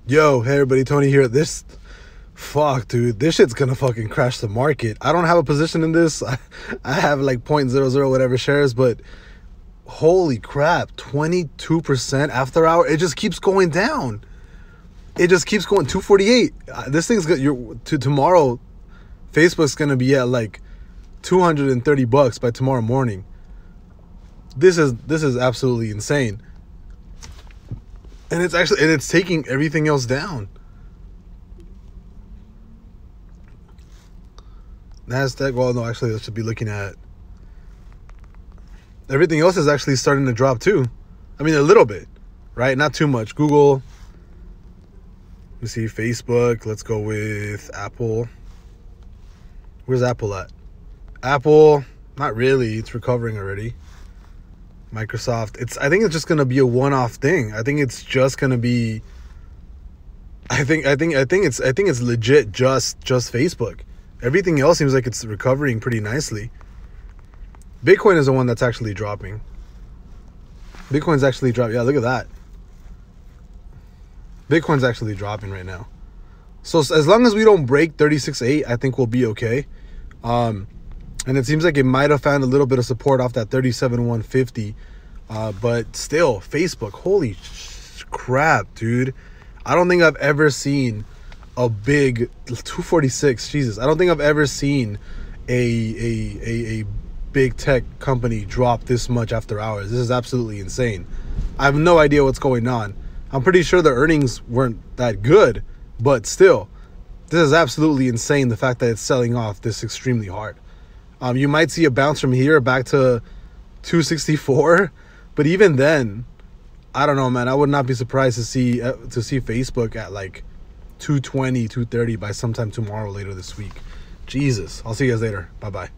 Yo, hey everybody, Tony here. Fuck, dude, this shit's gonna fucking crash the market. I don't have a position in this. I have like 0.00 whatever shares, but holy crap, 22% after hour. It just keeps going down. It just keeps going. 248. This thing's good. Tomorrow, Facebook's gonna be at like $230 by tomorrow morning. This is absolutely insane. And it's taking everything else down. NASDAQ, well, no, actually, I should be looking at everything else is actually starting to drop too. I mean, a little bit, right? Not too much. Google. Let me see. Facebook. Let's go with Apple. Where's Apple at? Apple, not really. It's recovering already. Microsoft. I think it's just gonna be a one-off thing. I think it's just gonna be. I think it's legit. Just Facebook. Everything else seems like it's recovering pretty nicely. Bitcoin is the one that's actually dropping. Bitcoin's actually dropping. Yeah, look at that. Bitcoin's actually dropping right now. So as long as we don't break 36.8, I think we'll be okay. And it seems like it might have found a little bit of support off that 37,150. But still, Facebook, holy crap, dude. I don't think I've ever seen a big 246. Jesus, I don't think I've ever seen a big tech company drop this much after hours. This is absolutely insane. I have no idea what's going on. I'm pretty sure the earnings weren't that good, but still, this is absolutely insane, the fact that it's selling off this extremely hard. You might see a bounce from here back to 264, but even then, I don't know, man. I would not be surprised to see Facebook at like 220, 230 by sometime tomorrow, later this week. Jesus. I'll see you guys later. Bye-bye.